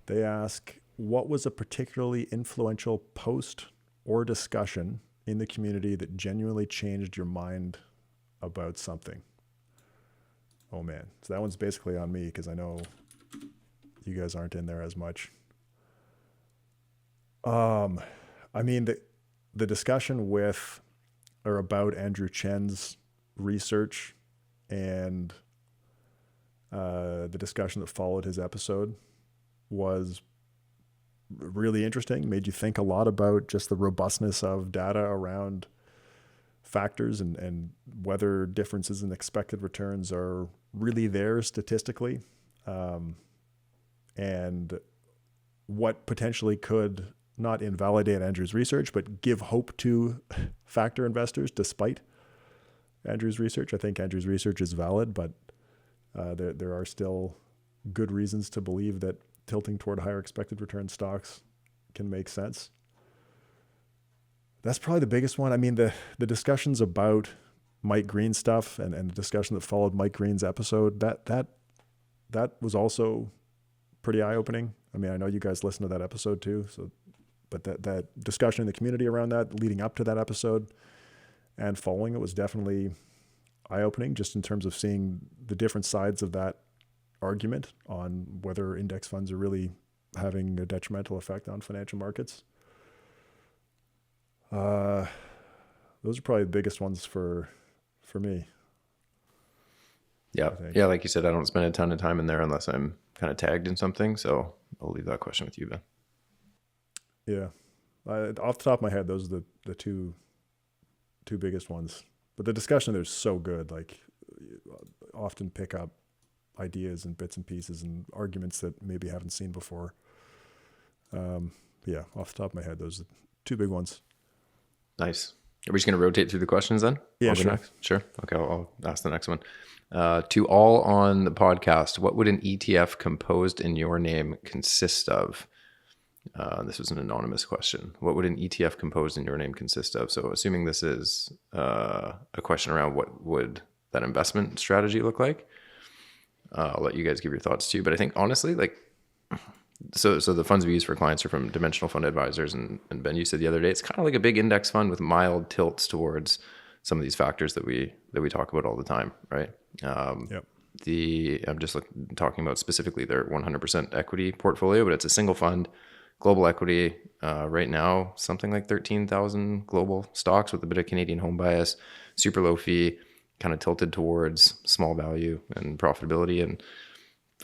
They ask, what was a particularly influential post or discussion in the community that genuinely changed your mind about something? Oh man. So that one's basically on me because I know you guys aren't in there as much. I mean, the discussion with or about Andrew Chen's research and the discussion that followed his episode was really interesting, made you think a lot about just the robustness of data around factors and whether differences in expected returns are really there statistically, and what potentially could not invalidate Andrew's research, but give hope to factor investors despite Andrew's research. I think Andrew's research is valid, but there are still good reasons to believe that tilting toward higher expected return stocks can make sense. That's probably the biggest one. I mean, the discussions about Mike Green stuff and the discussion that followed Mike Green's episode, that was also pretty eye-opening. I mean, I know you guys listened to that episode too, but that discussion in the community around that leading up to that episode and following it was definitely eye-opening, just in terms of seeing the different sides of that argument on whether index funds are really having a detrimental effect on financial markets. Those are probably the biggest ones for me. Yeah. Yeah. Like you said, I don't spend a ton of time in there unless I'm kind of tagged in something. So I'll leave that question with you, Ben. Yeah. Off the top of my head, those are the two biggest ones. But the discussion there's so good. Like, often pick up ideas and bits and pieces and arguments that maybe haven't seen before. Yeah, off the top of my head, those are the two big ones. Nice. Are we just going to rotate through the questions then? Yeah, sure. Next? Sure. Okay, I'll ask the next one. To all on the podcast, what would an ETF composed in your name consist of? This was an anonymous question. What would an ETF composed in your name consist of? So assuming this is a question around what would that investment strategy look like, I'll let you guys give your thoughts too. But I think honestly, like, so the funds we use for clients are from Dimensional Fund Advisors. And Ben, you said the other day, it's kind of like a big index fund with mild tilts towards some of these factors that we talk about all the time, right? Yep. I'm just talking about specifically their 100% equity portfolio, but it's a single fund, global equity, right now, something like 13,000 global stocks with a bit of Canadian home bias, super low fee, kind of tilted towards small value and profitability. And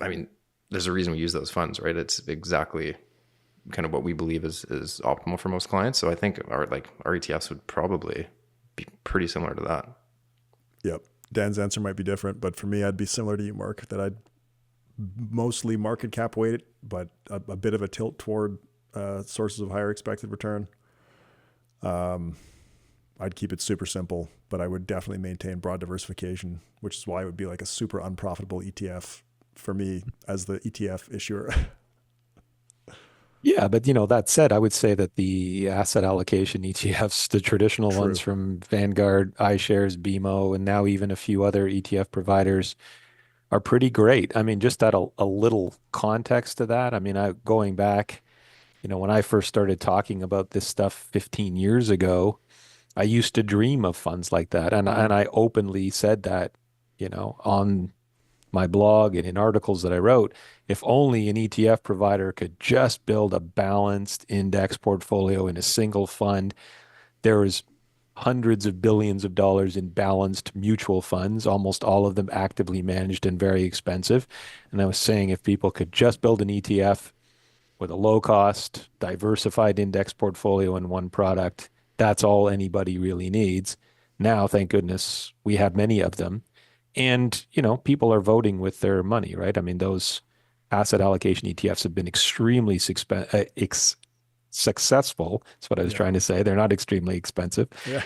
I mean, there's a reason we use those funds, right? It's exactly kind of what we believe is optimal for most clients. So I think our ETFs would probably be pretty similar to that. Yep. Dan's answer might be different, but for me, I'd be similar to you, Mark, that I'd mostly market cap weighted, but a bit of a tilt toward sources of higher expected return. I'd keep it super simple, but I would definitely maintain broad diversification, which is why it would be like a super unprofitable ETF for me as the ETF issuer. Yeah, but that said, I would say that the asset allocation ETFs, the traditional ones from Vanguard, iShares, BMO, and now even a few other ETF providers are pretty great. I mean, just add a little context to that. I mean, going back, when I first started talking about this stuff 15 years ago, I used to dream of funds like that. And I openly said that, on my blog and in articles that I wrote, if only an ETF provider could just build a balanced index portfolio in a single fund. There is hundreds of billions of dollars in balanced mutual funds, almost all of them actively managed and very expensive. And I was saying if people could just build an ETF with a low cost, diversified index portfolio in one product, that's all anybody really needs. Now, thank goodness, we have many of them. And, people are voting with their money, right? I mean, those asset allocation ETFs have been extremely successful. That's what I was trying to say. They're not extremely expensive. Yeah.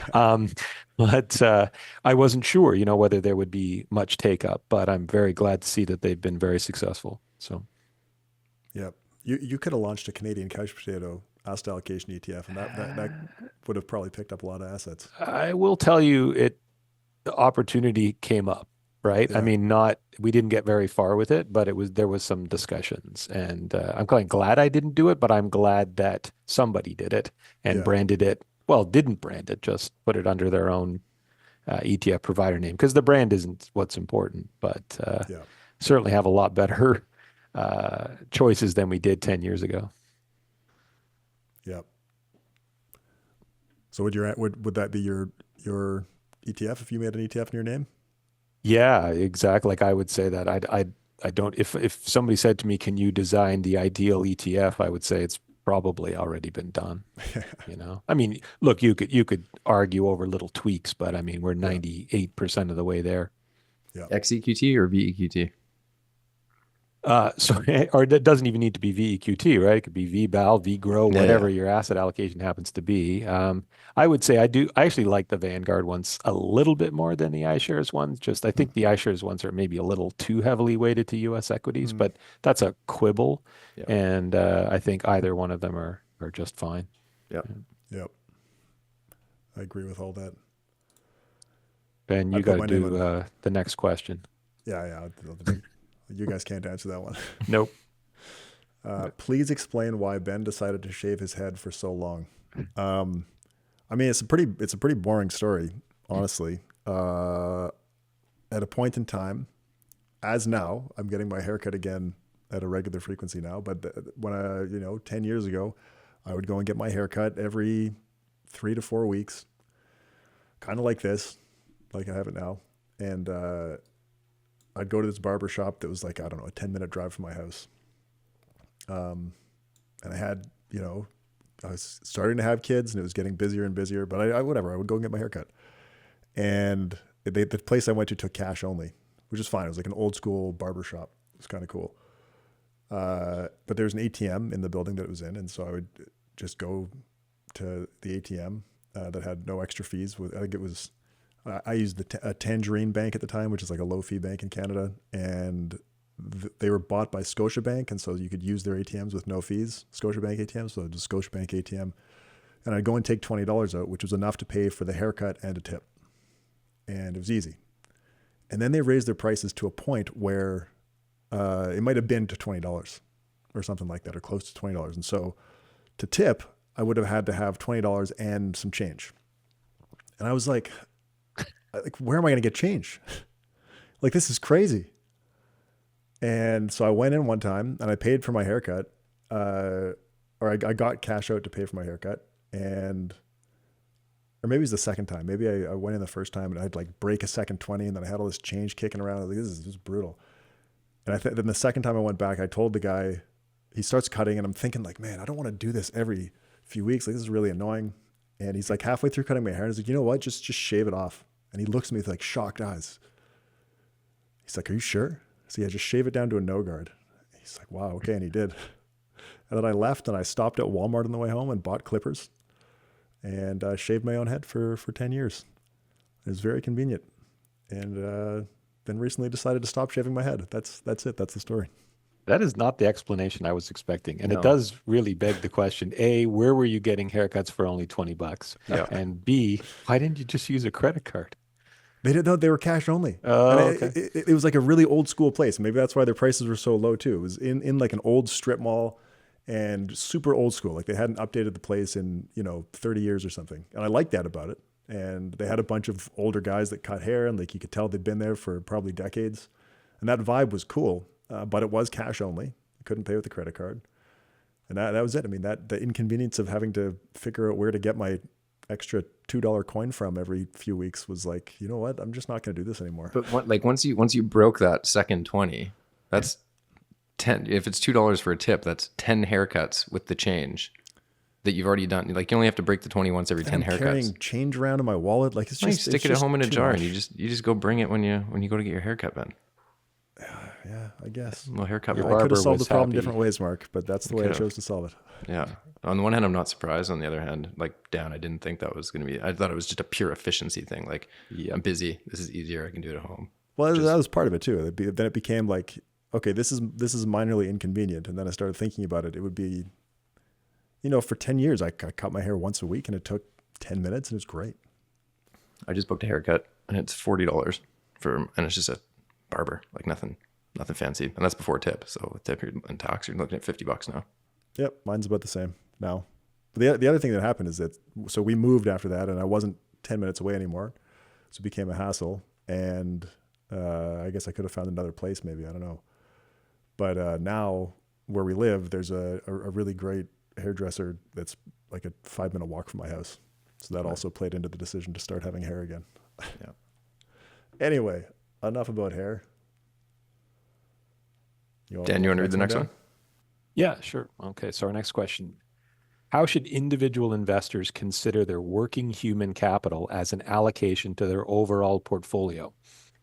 But I wasn't sure, whether there would be much take up, but I'm very glad to see that they've been very successful. So, yeah, you could have launched a Canadian couch potato asset allocation ETF, and that would have probably picked up a lot of assets. I will tell you, the opportunity came up, right? I Yeah. mean, we didn't get very far with it, but there was some discussions, and I'm quite glad I didn't do it, but I'm glad that somebody did it and Yeah. branded it. Well, didn't brand it, just put it under their own ETF provider name because the brand isn't what's important, but Yeah. certainly have a lot better choices than we did 10 years ago. Yeah. So would that be your ETF if you made an ETF in your name? Yeah, exactly. Like I would say that I don't if somebody said to me, "Can you design the ideal ETF?" I would say it's probably already been done. I mean, look, you could argue over little tweaks, but I mean, we're 98% of the way there. Yeah. XEQT or VEQT? So, or it doesn't even need to be VEQT, right? It could be VBAL, VGROW, Yeah, whatever yeah. your asset allocation happens to be. I would say I actually like the Vanguard ones a little bit more than the iShares ones. I think the iShares ones are maybe a little too heavily weighted to US equities, Mm. but that's a quibble. Yeah. And I think either one of them are just fine. Yeah. Yep. I agree with all that. Ben, I you put got my to name do on. the next question. Yeah. You guys can't answer that one. Nope. Please explain why Ben decided to shave his head for so long. I mean, it's a pretty boring story, honestly. At a point in time, as now, I'm getting my haircut again at a regular frequency now. But when 10 years ago, I would go and get my haircut every 3 to 4 weeks, kind of like this, like I have it now. And I'd go to this barber shop that was like, I don't know, a 10-minute drive from my house. And I had, I was starting to have kids and it was getting busier and busier, but I would go and get my haircut. And the place I went to took cash only, which is fine. It was like an old school barber shop. It was kind of cool. But there was an ATM in the building that it was in. And so I would just go to the ATM that had no extra fees. I think it was, I used a Tangerine Bank at the time, which is like a low fee bank in Canada. And they were bought by Scotiabank. And so you could use their ATMs with no fees, Scotiabank ATMs. So just Scotiabank ATM. And I'd go and take $20 out, which was enough to pay for the haircut and a tip. And it was easy. And then they raised their prices to a point where it might have been to $20 or something like that, or close to $20. And so to tip, I would have had to have $20 and some change. And I was like, where am I going to get change? Like, this is crazy. And so I went in one time and I paid for my haircut, or I got cash out to pay for my haircut. Or maybe it was the second time. Maybe I went in the first time and I'd like break a second 20 and then I had all this change kicking around. I was like, this is brutal. And then the second time I went back, I told the guy, he starts cutting and I'm thinking like, man, I don't want to do this every few weeks. Like, this is really annoying. And he's like halfway through cutting my hair. And he's like, you know what? Just shave it off. And he looks at me with like shocked eyes. He's like, are you sure? So yeah, just shave it down to a no guard. He's like, wow, okay. And he did. And then I left and I stopped at Walmart on the way home and bought clippers and shaved my own head for 10 years. It was very convenient. And then recently decided to stop shaving my head. That's it. That's the story. That is not the explanation I was expecting. And No. it does really beg the question, A, where were you getting haircuts for only $20? Yeah. And B, why didn't you just use a credit card? They didn't know they were cash only. Oh, And okay. it was like a really old school place. Maybe that's why their prices were so low too. It was in like an old strip mall and super old school. Like, they hadn't updated the place in, 30 years or something. And I liked that about it. And they had a bunch of older guys that cut hair and like you could tell they'd been there for probably decades. And that vibe was cool. But it was cash only. You couldn't pay with a credit card. And that was it. I mean, the inconvenience of having to figure out where to get my extra $2 coin from every few weeks was like, you know what? I'm just not going to do this anymore. But once you broke that second 20, that's 10. If it's $2 for a tip, that's 10 haircuts with the change that you've already done. Like, you only have to break the 20 once every 10 I'm haircuts. carrying change around in my wallet. Like, it's Why don't just you stick it's it at just home in a too jar much. and you just go bring it when you go to get your haircut, Ben. Yeah, I guess. A little haircut. Your I bowl. could barber have solved the was problem happy. different ways, Mark, but that's the way I could've. chose to solve it. Yeah. On the one hand, I'm not surprised. On the other hand, like, Dan, I didn't think that was going to be. I thought it was just a pure efficiency thing. Like, I'm busy. This is easier. I can do it at home. Well, that was part of it too. Then it became like, okay, this is minorly inconvenient. And then I started thinking about it. It would be, for 10 years, I cut my hair once a week and it took 10 minutes and it was great. I just booked a haircut and it's $40 and it's just a barber, like nothing fancy. And that's before tip. So with tip and tax, you're looking at $50 now. Yep, mine's about the same now. But the other thing that happened is that, so we moved after that, and I wasn't 10 minutes away anymore, so it became a hassle. And I guess I could have found another place, maybe, I don't know. But now where we live, there's a really great hairdresser that's like a 5-minute walk from my house. So that also played into the decision to start having hair again. Yeah. Anyway, enough about hair. Dan, you want to read the next one? Yeah, sure. Okay, so our next question. How should individual investors consider their working human capital as an allocation to their overall portfolio?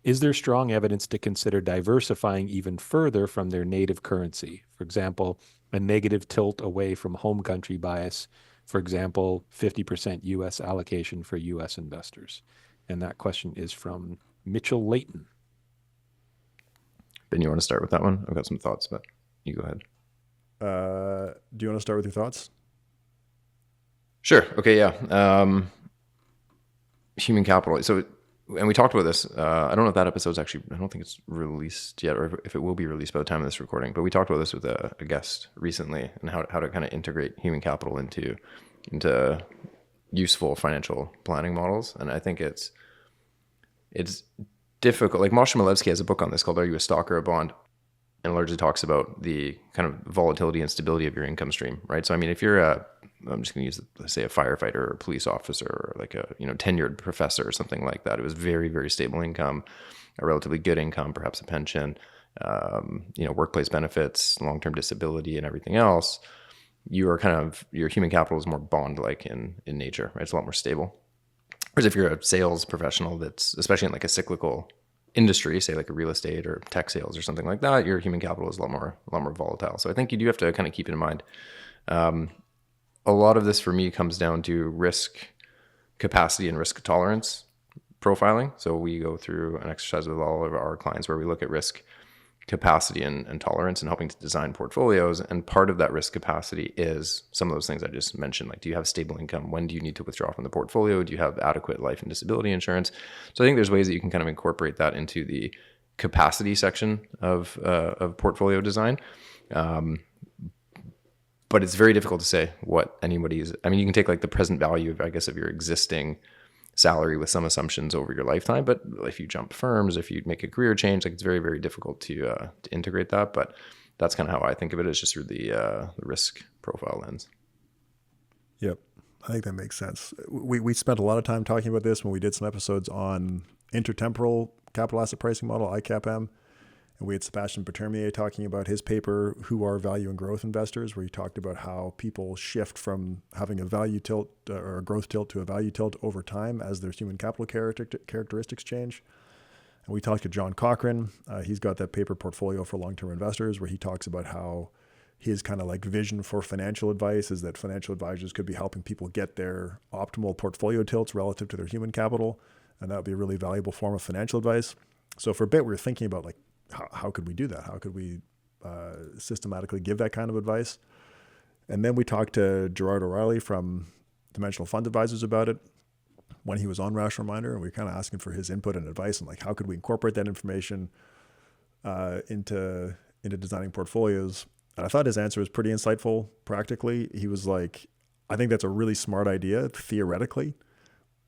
Is there strong evidence to consider diversifying even further from their native currency? For example, a negative tilt away from home country bias, for example, 50% US allocation for US investors. And that question is from Mitchell Layton. Ben, you want to start with that one? I've got some thoughts, but you go ahead. Do you want to start with your thoughts? Sure. Okay. Yeah. Human capital. So, and we talked about this. I don't know if that episode's actually, I don't think it's released yet, or if it will be released by the time of this recording, but we talked about this with a guest recently, and how to kind of integrate human capital into useful financial planning models. And I think it's difficult. Like Moshe Milevsky has a book on this called Are You a Stock or a Bond? And largely talks about the kind of volatility and stability of your income stream, right? So, I mean, if you're I'm just going to use, let's say, a firefighter or a police officer, or like a, tenured professor or something like that, it was very, very stable income, a relatively good income, perhaps a pension, workplace benefits, long-term disability, and everything else. Your human capital is more bond-like in nature, right? It's a lot more stable. Whereas if you're a sales professional that's, especially in like a cyclical industry, say like a real estate or tech sales or something like that, your human capital is a lot more volatile. So I think you do have to kind of keep it in mind. A lot of this for me comes down to risk capacity and risk tolerance profiling. So we go through an exercise with all of our clients where we look at risk capacity and tolerance and helping to design portfolios. And part of that risk capacity is some of those things I just mentioned. Like, do you have stable income? When do you need to withdraw from the portfolio? Do you have adequate life and disability insurance? So I think there's ways that you can kind of incorporate that into the capacity section of portfolio design. But it's very difficult to say what anybody's, I mean, you can take like the present value, I guess, of your existing salary with some assumptions over your lifetime. But if you jump firms, if you make a career change, like it's very, very difficult to integrate that. But that's kind of how I think of it, is just through the risk profile lens. Yep. I think that makes sense. We spent a lot of time talking about this when we did some episodes on intertemporal capital asset pricing model, ICAPM. And we had Sebastian Patermier talking about his paper, Who Are Value and Growth Investors, where he talked about how people shift from having a value tilt or a growth tilt to a value tilt over time as their human capital characteristics change. And we talked to John Cochran. He's got that paper, Portfolio for Long-Term Investors, where he talks about how his kind of like vision for financial advice is that financial advisors could be helping people get their optimal portfolio tilts relative to their human capital. And that would be a really valuable form of financial advice. So for a bit, we were thinking about like, how could we do that? How could we systematically give that kind of advice? And then we talked to Gerard O'Reilly from Dimensional Fund Advisors about it when he was on Rash Reminder, and we were kind of asking for his input and advice on like how could we incorporate that information into designing portfolios. And I thought his answer was pretty insightful. Practically, he was like, I think that's a really smart idea theoretically,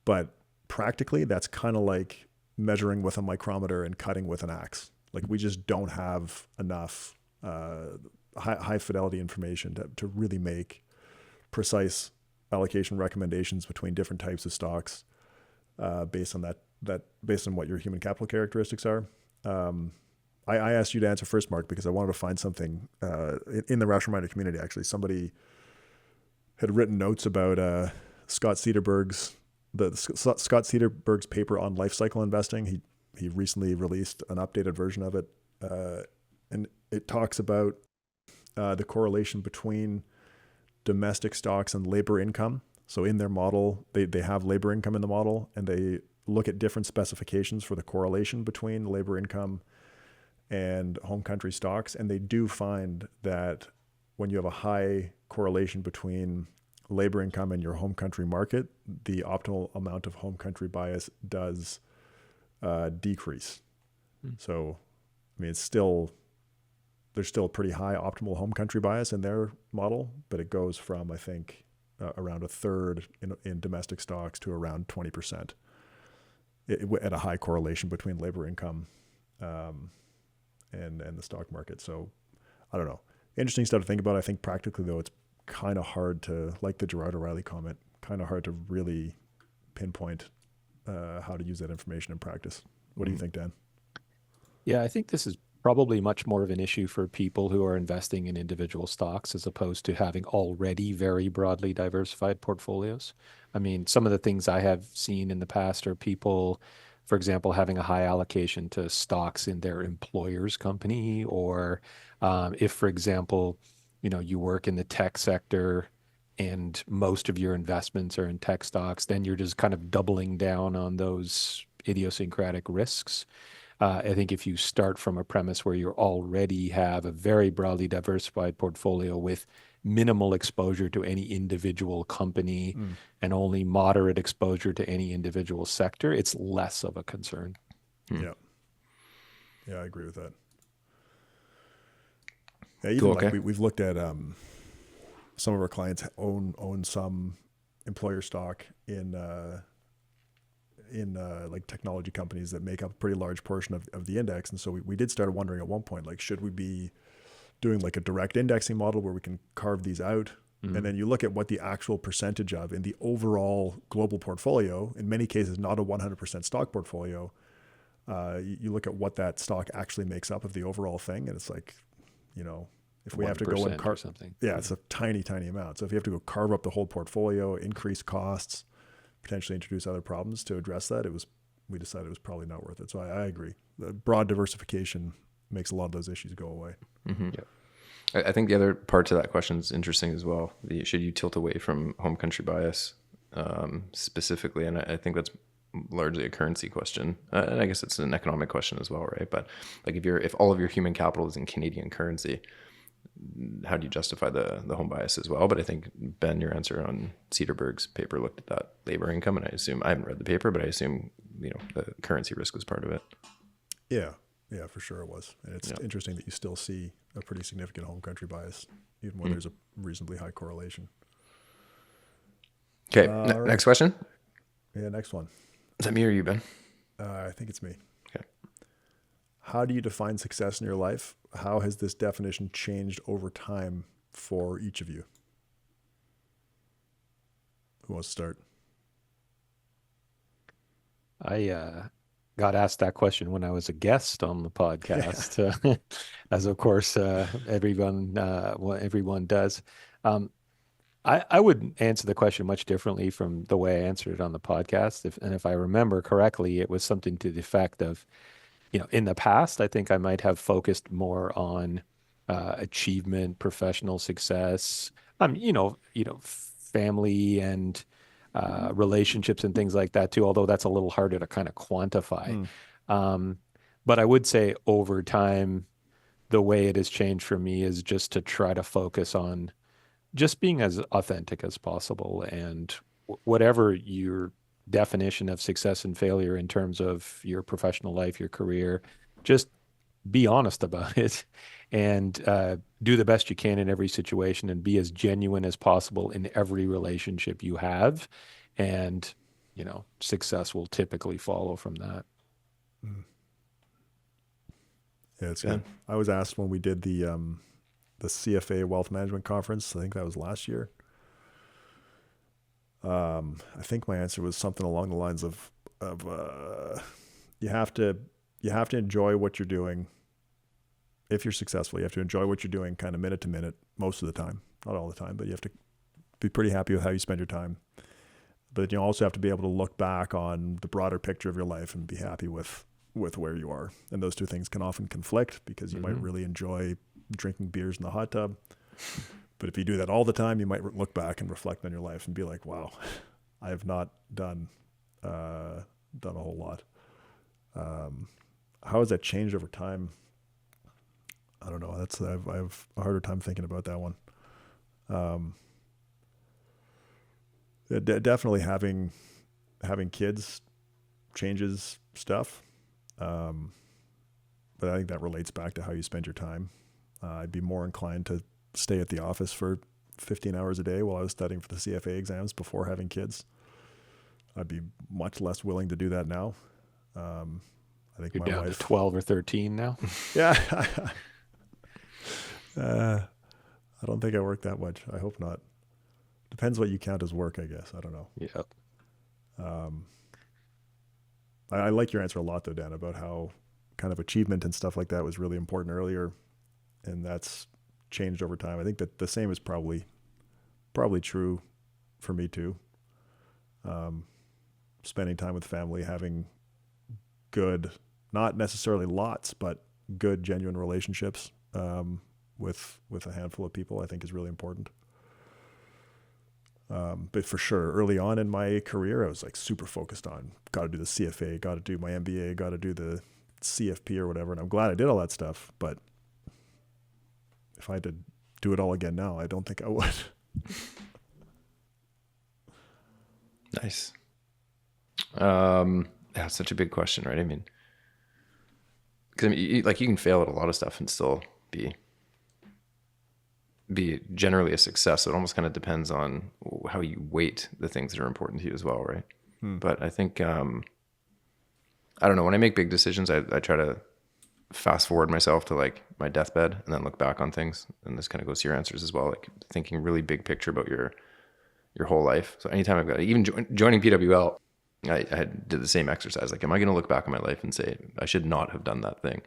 but practically that's kind of like measuring with a micrometer and cutting with an axe. Like, we just don't have enough high fidelity information to really make precise allocation recommendations between different types of stocks based on what your human capital characteristics are. I asked you to answer first, Mark, because I wanted to find something in the Rash Reminder community. Actually, somebody had written notes about Scott Cederberg's paper on life cycle investing. He recently released an updated version of it, and it talks about the correlation between domestic stocks and labor income. So in their model, they have labor income in the model, and they look at different specifications for the correlation between labor income and home country stocks. And they do find that when you have a high correlation between labor income and your home country market, the optimal amount of home country bias does decrease. So I mean, there's still a pretty high optimal home country bias in their model, but it goes from, I think, around a third in domestic stocks to around 20% at a high correlation between labor income and the stock market. So I don't know. Interesting stuff to think about. I think practically, though, it's kind of hard to, like the Gerard O'Reilly comment, kind of hard to really pinpoint how to use that information in practice. What do you think, Dan? Yeah, I think this is probably much more of an issue for people who are investing in individual stocks as opposed to having already very broadly diversified portfolios. I mean, some of the things I have seen in the past are people, for example, having a high allocation to stocks in their employer's company, or if, for example, you work in the tech sector and most of your investments are in tech stocks, then you're just kind of doubling down on those idiosyncratic risks. I think if you start from a premise where you already have a very broadly diversified portfolio with minimal exposure to any individual company and only moderate exposure to any individual sector, it's less of a concern. Yeah. Yeah, I agree with that. Yeah, even Cool, like okay. we've looked at some of our clients own some employer stock in like technology companies that make up a pretty large portion of the index. And so we did start wondering at one point, like, should we be doing like a direct indexing model where we can carve these out? And then you look at what the actual percentage of in the overall global portfolio, in many cases, not a 100% stock portfolio. You look at what that stock actually makes up of the overall thing. And it's like, if we have to go and carve something. Yeah, it's a tiny, tiny amount. So if you have to go carve up the whole portfolio, increase costs, potentially introduce other problems to address that, we decided it was probably not worth it. So I agree. The broad diversification makes a lot of those issues go away. Mm-hmm. Yep. I think the other part to that question is interesting as well. Should you tilt away from home country bias specifically? And I think that's largely a currency question. And I guess it's an economic question as well, right? But like if all of your human capital is in Canadian currency, how do you justify the home bias as well? But I think, Ben, your answer on Cederberg's paper looked at that labor income, and I haven't read the paper, but I assume the currency risk was part of it. Yeah, for sure it was. And it's interesting that you still see a pretty significant home country bias, even when there's a reasonably high correlation. Okay, right. Next question. Yeah, next one. Is that me or you, Ben? I think it's me. Okay. How do you define success in your life? How has this definition changed over time for each of you? Who wants to start? I got asked that question when I was a guest on the podcast, as of course everyone does. I would answer the question much differently from the way I answered it on the podcast. If I remember correctly, it was something to the effect of, in the past, I think I might have focused more on achievement, professional success, family and relationships and things like that too, although that's a little harder to kind of quantify. But I would say over time, the way it has changed for me is just to try to focus on just being as authentic as possible, and whatever your definition of success and failure in terms of your professional life, your career, just be honest about it and do the best you can in every situation and be as genuine as possible in every relationship you have. And, success will typically follow from that. Yeah, it's good. I was asked when we did the CFA Wealth Management Conference, I think that was last year. I think my answer was something along the lines of you have to enjoy what you're doing. If you're successful, you have to enjoy what you're doing kind of minute to minute most of the time, not all the time, but you have to be pretty happy with how you spend your time. But you also have to be able to look back on the broader picture of your life and be happy with where you are. And those two things can often conflict because you might really enjoy drinking beers in the hot tub. But if you do that all the time, you might look back and reflect on your life and be like, wow, I have not done a whole lot. How has that changed over time? I don't know. I have a harder time thinking about that one. Definitely having kids changes stuff. but I think that relates back to how you spend your time. I'd be more inclined to stay at the office for 15 hours a day while I was studying for the CFA exams before having kids. I'd be much less willing to do that now. I think You're my down wife, to 12 or 13 now. yeah, I don't think I work that much. I hope not. Depends what you count as work, I guess. I don't know. Yeah. I like your answer a lot though, Dan, about how kind of achievement and stuff like that was really important earlier, and that's changed over time. I think that the same is probably true for me too. Spending time with family, having good, not necessarily lots, but good, genuine relationships with a handful of people, I think is really important. But for sure, early on in my career, I was like super focused on got to do the CFA, got to do my MBA, got to do the CFP or whatever. And I'm glad I did all that stuff. But if I had to do it all again now, I don't think I would. Nice. That's such a big question, right? I mean, because you can fail at a lot of stuff and still be generally a success. So it almost kind of depends on how you weight the things that are important to you as well, right? But I think I don't know, when I make big decisions, I try to fast forward myself to like my deathbed and then look back on things. And this kind of goes to your answers as well, like thinking really big picture about your whole life. So anytime I've got, even joining PWL, I did the same exercise. Like, am I going to look back on my life and say, I should not have done that thing?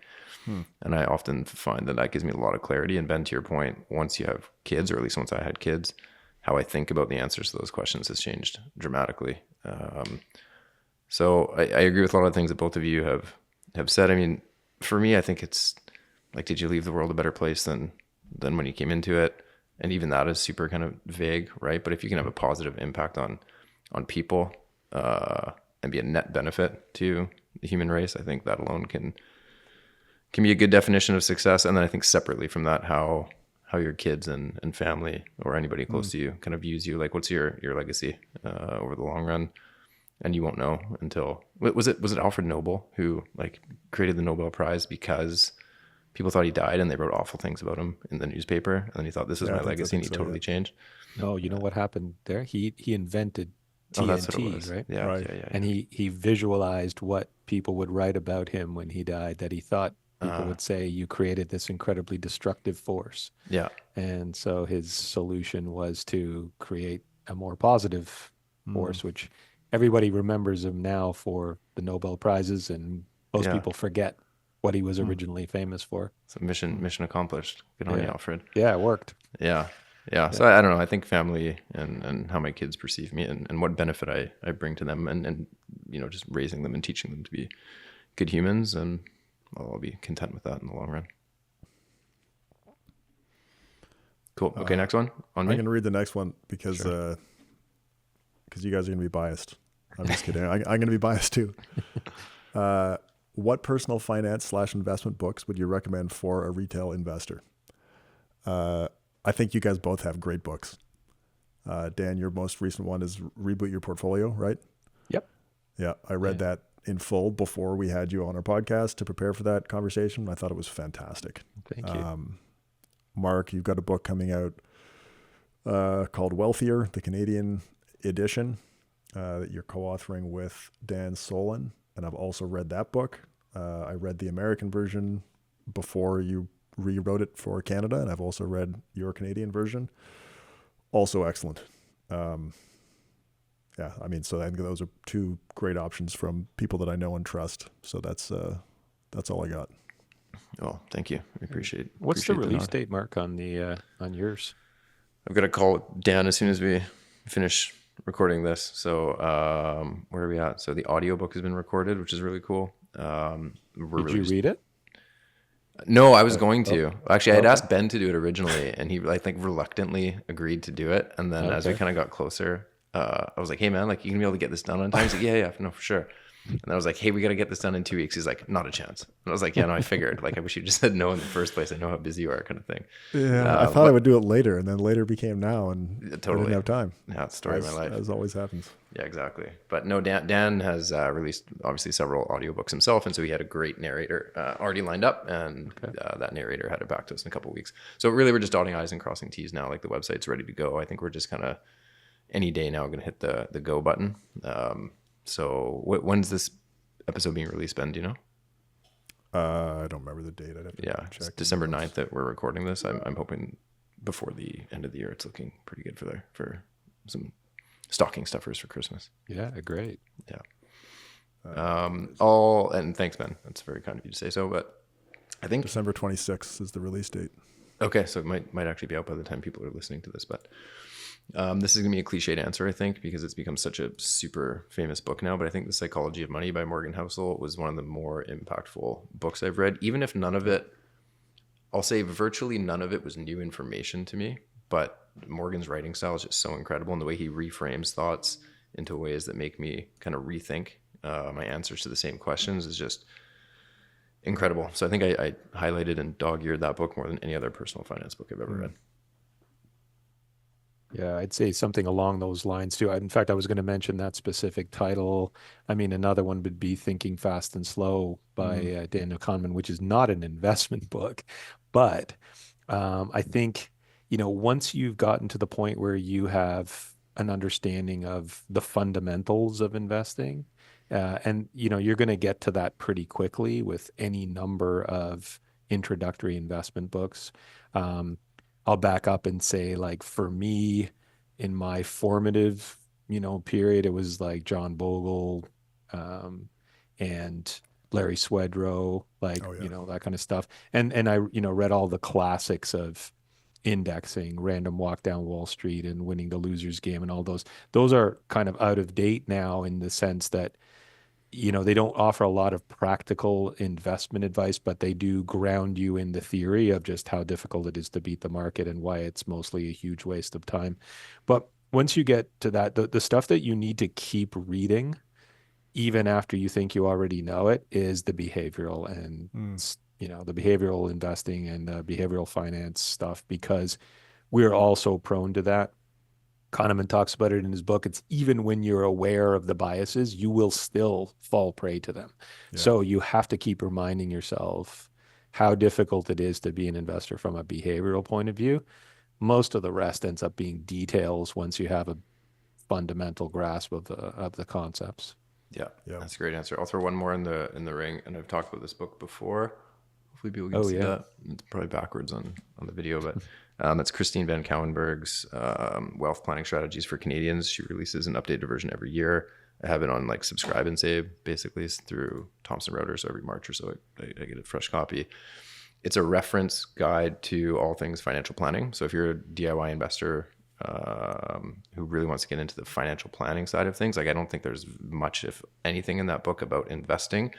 And I often find that gives me a lot of clarity. And Ben, to your point, once you have kids, or at least once I had kids, how I think about the answers to those questions has changed dramatically. So I agree with a lot of things that both of you have said. I mean, for me, I think it's like, did you leave the world a better place than when you came into it? And even that is super kind of vague, right? But if you can have a positive impact on people and be a net benefit to the human race, I think that alone can be a good definition of success. And then I think separately from that, how your kids and family or anybody close to you kind of views you. Like, what's your legacy over the long run? And you won't know until, was it Alfred Nobel who like created the Nobel Prize because people thought he died and they wrote awful things about him in the newspaper, and then he thought, this is my legacy, and he totally changed. No, you know what happened there? He invented TNT, that's what it was. right? Yeah, Right. yeah. And he visualized what people would write about him when he died, that he thought people would say, you created this incredibly destructive force. Yeah. And so his solution was to create a more positive force, which everybody remembers him now for the Nobel Prizes, and most people forget what he was originally famous for. So mission accomplished. Good on you, Alfred. Yeah, it worked. Yeah. So I don't know. I think family and how my kids perceive me and what benefit I bring to them and just raising them and teaching them to be good humans, and I'll be content with that in the long run. Cool. Okay, next one on me. I'm going to read the next one because you guys are going to be biased. I'm just kidding. I'm going to be biased too. What personal finance / investment books would you recommend for a retail investor? I think you guys both have great books. Dan, your most recent one is Reboot Your Portfolio, right? Yep. Yeah, I read that in full before we had you on our podcast to prepare for that conversation. I thought it was fantastic. Thank you. Mark, you've got a book coming out called Wealthier, the Canadian edition, that you're co-authoring with Dan Solon. And I've also read that book. I read the American version before you rewrote it for Canada, and I've also read your Canadian version. Also excellent. Yeah, I mean, so I think those are two great options from people that I know and trust. So that's all I got. Oh, thank you. I appreciate. What's the appreciate release nod. date, Mark, on the on yours? I've got to call Dan as soon as we finish recording this. So where are we at? So the audiobook has been recorded, which is really cool. Did you read it? No, I was going to. Actually, I had asked Ben to do it originally, and he, I think, reluctantly agreed to do it. And then as we kind of got closer, I was like, hey, man, like, you gonna be able to get this done on time? He's like, yeah, no, for sure. And I was like, hey, we got to get this done in 2 weeks. He's like, not a chance. And I was like, yeah, no, I figured. Like, I wish you just said no in the first place. I know how busy you are, kind of thing. Yeah, I thought I would do it later, and then later became now, and I Totally. didn't have time. Yeah, it's the story of my life. As always happens. Yeah, exactly. But no, Dan has released obviously several audiobooks himself, and so he had a great narrator already lined up, and that narrator had it back to us in a couple of weeks. So really, we're just dotting I's and crossing T's now. Like, the website's ready to go. I think we're just kind of any day now going to hit the go button. So when's this episode being released, Ben? Do you know? I don't remember the date. I'd have to It's check. December 9th that we're recording this. I'm hoping before the end of the year. It's looking pretty good for some stocking stuffers for Christmas. Yeah, great. Yeah. And thanks, Ben. That's very kind of you to say so. But I think December 26th is the release date. okay, so it might actually be out by the time people are listening to this. But this is gonna be a cliched answer, I think, because it's become such a super famous book now. But I think The Psychology of Money by Morgan Housel was one of the more impactful books I've read. Even if none of it, I'll say virtually none of it was new information to me. But Morgan's writing style is just so incredible, and the way he reframes thoughts into ways that make me kind of rethink my answers to the same questions is just incredible. So I think I highlighted and dog-eared that book more than any other personal finance book I've ever read. Yeah, I'd say something along those lines too. In fact, I was going to mention that specific title. I mean, another one would be Thinking Fast and Slow by Daniel Kahneman, which is not an investment book. But I think, once you've gotten to the point where you have an understanding of the fundamentals of investing, and, you're going to get to that pretty quickly with any number of introductory investment books. I'll back up and say, like, for me, in my formative, period, it was like John Bogle, and Larry Swedroe, like, that kind of stuff. And I, read all the classics of indexing, Random Walk Down Wall Street and Winning the Loser's Game and all those. Those are kind of out of date now in the sense that, they don't offer a lot of practical investment advice, but they do ground you in the theory of just how difficult it is to beat the market and why it's mostly a huge waste of time. But once you get to that, the stuff that you need to keep reading, even after you think you already know it, is the behavioral and, the behavioral investing and behavioral finance stuff, because we're all so prone to that. Kahneman talks about it in his book. It's even when you're aware of the biases, you will still fall prey to them. Yeah. So you have to keep reminding yourself how difficult it is to be an investor from a behavioral point of view. Most of the rest ends up being details once you have a fundamental grasp of the concepts. Yeah, that's a great answer. I'll throw one more in the ring, and I've talked about this book before. Hopefully people can see that. It's probably backwards on the video, but that's Christine Van Cowenberg's Wealth Planning Strategies for Canadians. She releases an updated version every year. I have it on like Subscribe and Save, basically, through Thomson Reuters. So every March or so, I get a fresh copy. It's a reference guide to all things financial planning. So if you're a DIY investor who really wants to get into the financial planning side of things, like, I don't think there's much, if anything, in that book about investing.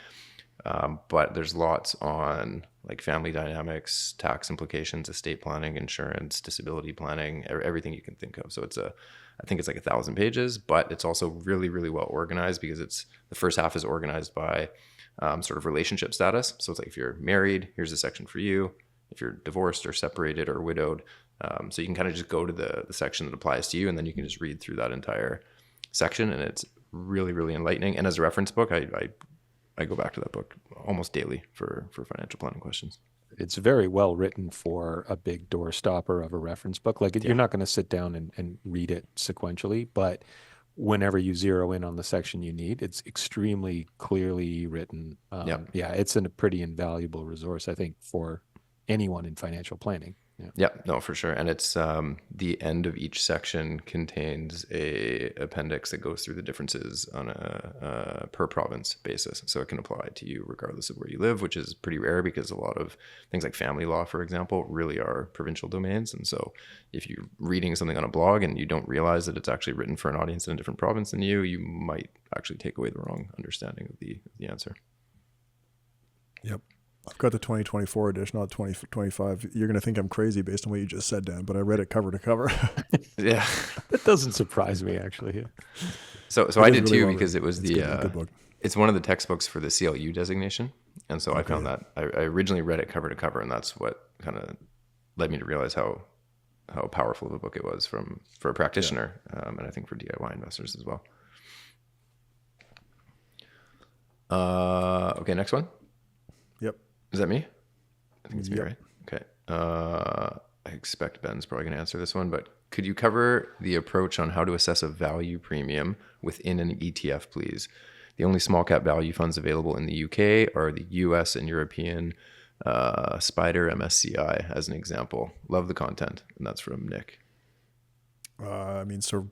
But there's lots on like family dynamics, tax implications, estate planning, insurance, disability planning, everything you can think of. So I think it's like 1,000 pages, but it's also really, really well organized, because the first half is organized by sort of relationship status. So it's like, if you're married, here's a section for you. If you're divorced or separated or widowed. So you can kind of just go to the section that applies to you, and then you can just read through that entire section, and it's really, really enlightening. And as a reference book, I go back to that book almost daily for financial planning questions. It's very well written for a big door stopper of a reference book. Like, you're not going to sit down and read it sequentially, but whenever you zero in on the section you need, it's extremely clearly written. It's a pretty invaluable resource, I think, for anyone in financial planning. Yeah, no, for sure. And it's the end of each section contains a appendix that goes through the differences on a per province basis. So it can apply to you regardless of where you live, which is pretty rare, because a lot of things like family law, for example, really are provincial domains. And so if you're reading something on a blog and you don't realize that it's actually written for an audience in a different province than you might actually take away the wrong understanding of the answer. Yep. I've got the 2024 edition, not 2025. You're going to think I'm crazy based on what you just said, Dan, but I read it cover to cover. Yeah. That doesn't surprise me, actually. So I did really too, because it was good book. It's one of the textbooks for the CLU designation. And so I found that I originally read it cover to cover, and that's what kind of led me to realize how powerful of a book it was for a practitioner, and I think for DIY investors as well. Okay, next one. Yep. Is that me? I think it's me, Yep. right? Okay. I expect Ben's probably going to answer this one, but could you cover the approach on how to assess a value premium within an ETF, please? The only small cap value funds available in the UK are the US and European Spider MSCI, as an example. Love the content. And that's from Nick. I mean, so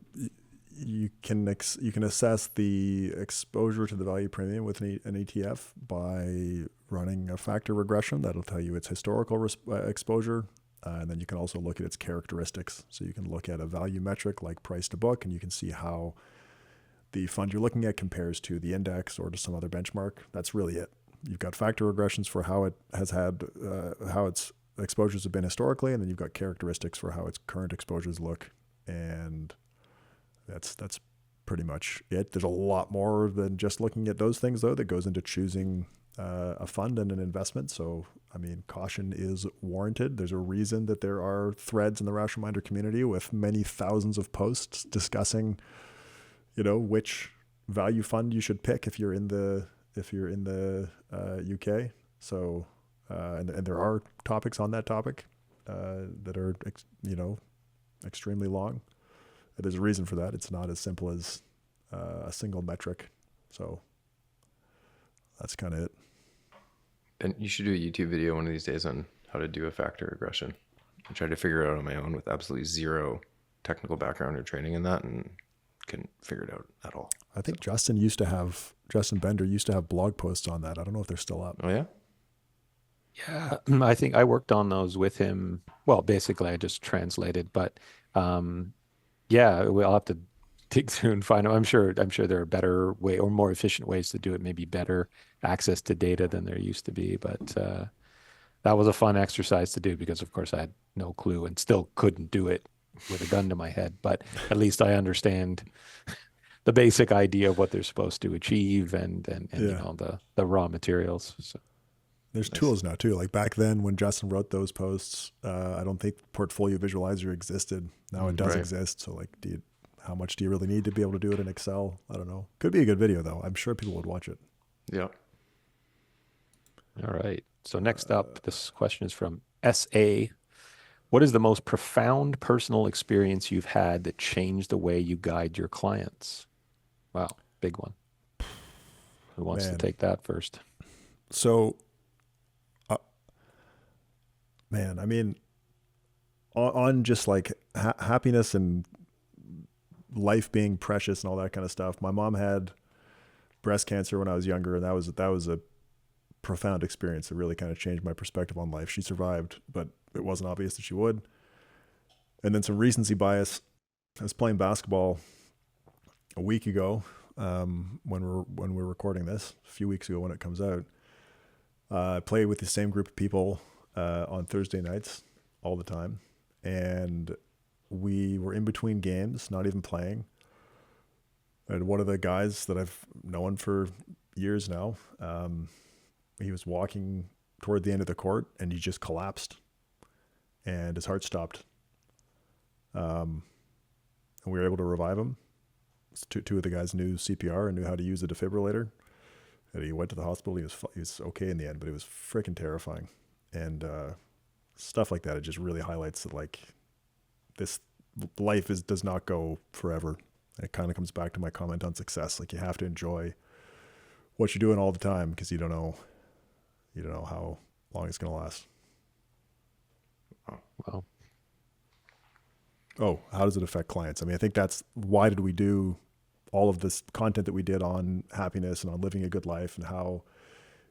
you can assess the exposure to the value premium with an ETF by running a factor regression. That'll tell you its historical exposure. And then you can also look at its characteristics. So you can look at a value metric like price to book, and you can see how the fund you're looking at compares to the index or to some other benchmark. That's really it. You've got factor regressions for how it has had, how its exposures have been historically, and then you've got characteristics for how its current exposures look. And that's pretty much it. There's a lot more than just looking at those things, though, that goes into choosing a fund and an investment. So, I mean, caution is warranted. There's a reason that there are threads in the Rational Minder community with many thousands of posts discussing, which value fund you should pick if you're in the UK. So, and there are topics on that topic that are extremely long. There's a reason for that. It's not as simple as a single metric. So that's kind of it. And you should do a YouTube video one of these days on how to do a factor regression. I tried to figure it out on my own with absolutely zero technical background or training in that, and couldn't figure it out at all. I think Justin Bender used to have blog posts on that. I don't know if they're still up. Oh yeah? Yeah, I think I worked on those with him. Well, basically I just translated, but yeah, we'll have to dig through and find them. I'm sure there are better way or more efficient ways to do it, maybe better access to data than there used to be. But that was a fun exercise to do because, of course, I had no clue and still couldn't do it with a gun to my head. But at least I understand the basic idea of what they're supposed to achieve and the raw materials. So. There's tools now too. Like back then when Justin wrote those posts, I don't think Portfolio Visualizer existed. Now it does exist. So like, how much do you really need to be able to do it in Excel? I don't know. Could be a good video though. I'm sure people would watch it. Yeah. All right. So next up, this question is from SA. What is the most profound personal experience you've had that changed the way you guide your clients? Wow, big one. Who wants to take that first? So, I mean, on just like happiness and life being precious and all that kind of stuff. My mom had breast cancer when I was younger, and that was a profound experience. It really kind of changed my perspective on life. She survived, but it wasn't obvious that she would. And then some recency bias. I was playing basketball a week ago when we're recording this, a few weeks ago when it comes out. I played with the same group of people on Thursday nights all the time. And we were in between games, not even playing. And one of the guys that I've known for years now, he was walking toward the end of the court and he just collapsed and his heart stopped. And we were able to revive him. Two of the guys knew CPR and knew how to use a defibrillator. And he went to the hospital. He was okay in the end, but it was freaking terrifying. And stuff like that, it just really highlights that like this life does not go forever. It kind of comes back to my comment on success. Like you have to enjoy what you're doing all the time because you don't know how long it's going to last. Well, oh, how does it affect clients? I mean, I think that's why did we do all of this content that we did on happiness and on living a good life and how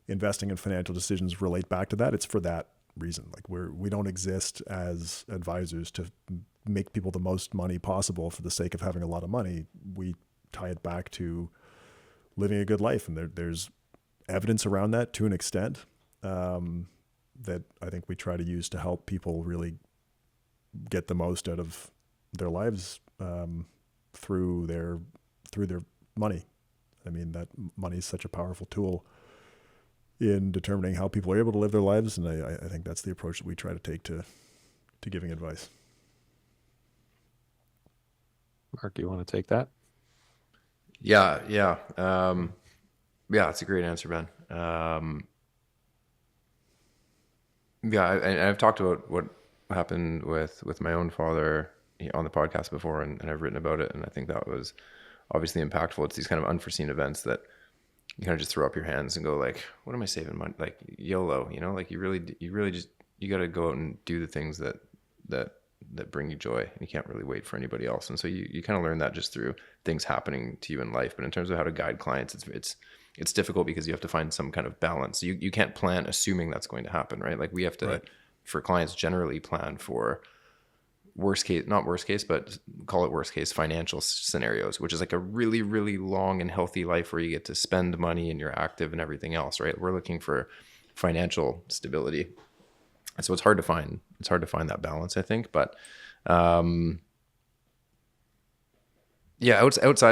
investing and financial decisions relate back to that. It's for that reason. Like we don't exist as advisors to make people the most money possible for the sake of having a lot of money. We tie it back to living a good life. And there's evidence around that to an extent that I think we try to use to help people really get the most out of their lives through their money. I mean, that money is such a powerful tool in determining how people are able to live their lives. And I think that's the approach that we try to take to giving advice. Mark, do you want to take that? Yeah. It's a great answer, Ben. I've talked about what happened with my own father on the podcast before, and I've written about it, and I think that was obviously impactful. It's these kind of unforeseen events that you kind of just throw up your hands and go like, what am I saving money? Like YOLO, like you really just, you got to go out and do the things that bring you joy, and you can't really wait for anybody else. And so you kind of learn that just through things happening to you in life. But in terms of how to guide clients, it's difficult because you have to find some kind of balance. You can't plan assuming that's going to happen, right? Like we have to, for clients, generally plan for not worst case, but call it worst case financial scenarios, which is like a really, really long and healthy life where you get to spend money and you're active and everything else, right? We're looking for financial stability. And so it's hard to find that balance, I think. But outside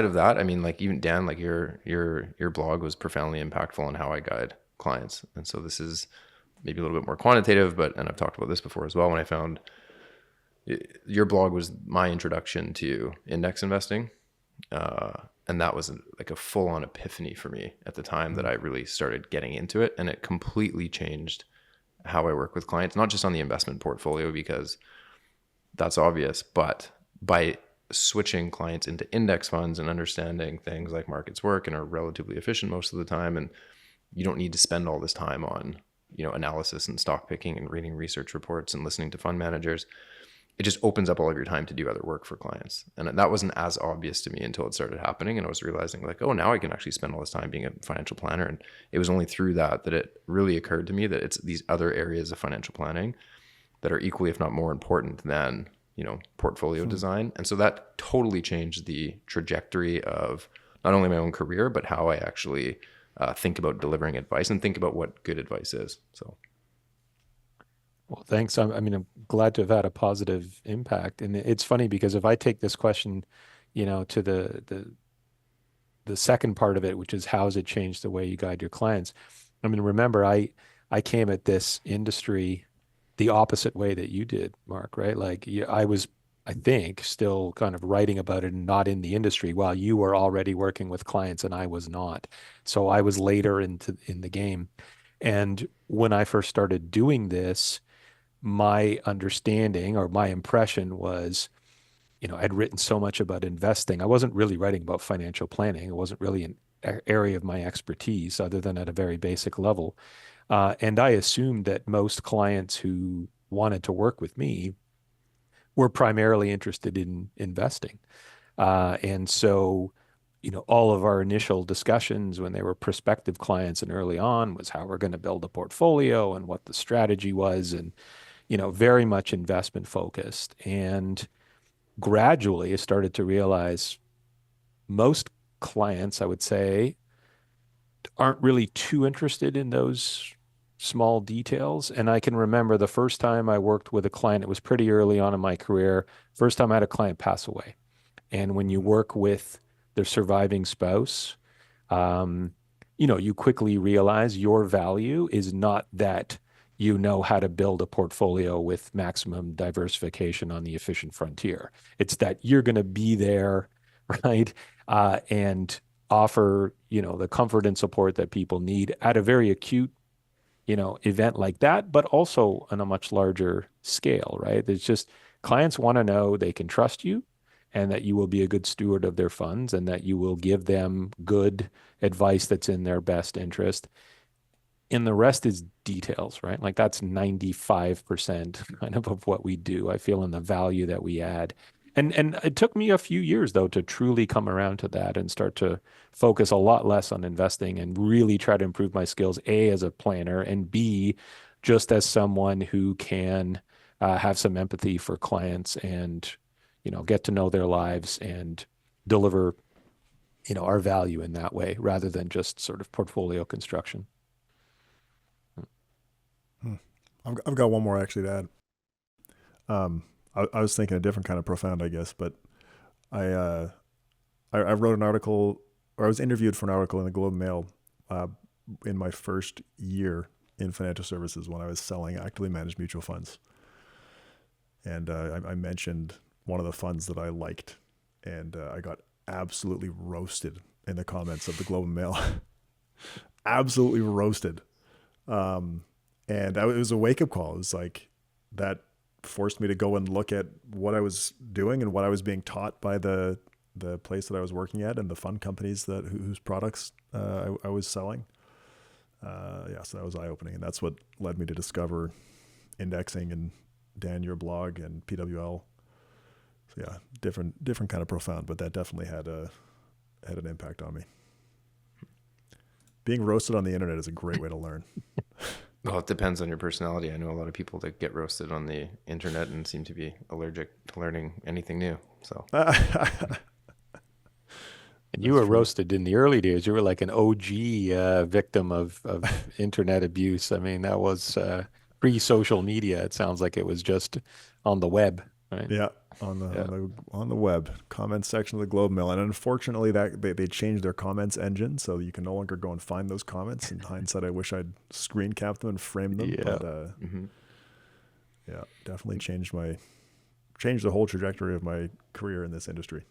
of that, I mean, like even Dan, like your blog was profoundly impactful on how I guide clients. And so this is maybe a little bit more quantitative, and I've talked about this before as well. When I found your blog was my introduction to index investing. And that was like a full on epiphany for me at the time that I really started getting into it. And it completely changed how I work with clients, not just on the investment portfolio, because that's obvious, but by switching clients into index funds and understanding things like markets work and are relatively efficient most of the time. And you don't need to spend all this time on, analysis and stock picking and reading research reports and listening to fund managers. It just opens up all of your time to do other work for clients. And that wasn't as obvious to me until it started happening. And I was realizing like, oh, now I can actually spend all this time being a financial planner. And it was only through that it really occurred to me that it's these other areas of financial planning that are equally, if not more important than, portfolio design. And so that totally changed the trajectory of not only my own career, but how I actually think about delivering advice and think about what good advice is. So. Well, thanks. I'm glad to have had a positive impact. And it's funny because if I take this question, to the second part of it, which is how has it changed the way you guide your clients? Remember, I came at this industry the opposite way that you did, Mark, right? Like I was, I think, still kind of writing about it and not in the industry while you were already working with clients and I was not. So I was later in the game. And when I first started doing this, my understanding or my impression was, I'd written so much about investing. I wasn't really writing about financial planning. It wasn't really an area of my expertise other than at a very basic level. And I assumed that most clients who wanted to work with me were primarily interested in investing. And so, all of our initial discussions when they were prospective clients and early on was how we're going to build a portfolio and what the strategy was. And very much investment focused. And gradually I started to realize most clients, I would say, aren't really too interested in those small details. And I can remember the first time I worked with a client, it was pretty early on in my career. First time I had a client pass away. And when you work with their surviving spouse, you quickly realize your value is not that how to build a portfolio with maximum diversification on the efficient frontier. It's that you're going to be there, right? And offer, the comfort and support that people need at a very acute, event like that, but also on a much larger scale, right? It's just clients want to know they can trust you and that you will be a good steward of their funds and that you will give them good advice that's in their best interest. And the rest is details, right? Like that's 95% kind of what we do, I feel, in the value that we add. And it took me a few years, though, to truly come around to that and start to focus a lot less on investing and really try to improve my skills, A, as a planner, and B, just as someone who can have some empathy for clients and, get to know their lives and deliver, our value in that way rather than just sort of portfolio construction. I've got one more actually to add. I was thinking a different kind of profound, I guess, but I wrote an article or I was interviewed for an article in the Globe and Mail in my first year in financial services when I was selling actively managed mutual funds. And I mentioned one of the funds that I liked, and I got absolutely roasted in the comments of the Globe and Mail. Absolutely roasted. And it was a wake-up call. It was like that forced me to go and look at what I was doing and what I was being taught by the place that I was working at and the fund companies whose products I was selling. So that was eye-opening, and that's what led me to discover indexing and Dan, your blog, and PWL. So yeah, different kind of profound, but that definitely had an impact on me. Being roasted on the internet is a great way to learn. Well, it depends on your personality. I know a lot of people that get roasted on the internet and seem to be allergic to learning anything new. So. And you were roasted in the early days. You were like an OG victim of internet abuse. I mean, that was pre-social media. It sounds like it was just on the web, right? Yeah, on the web comment section of the Globe Mail, and unfortunately, that they changed their comments engine, so you can no longer go and find those comments. In hindsight, I wish I'd screen capped them and framed them. Yeah. But yeah, definitely changed the whole trajectory of my career in this industry.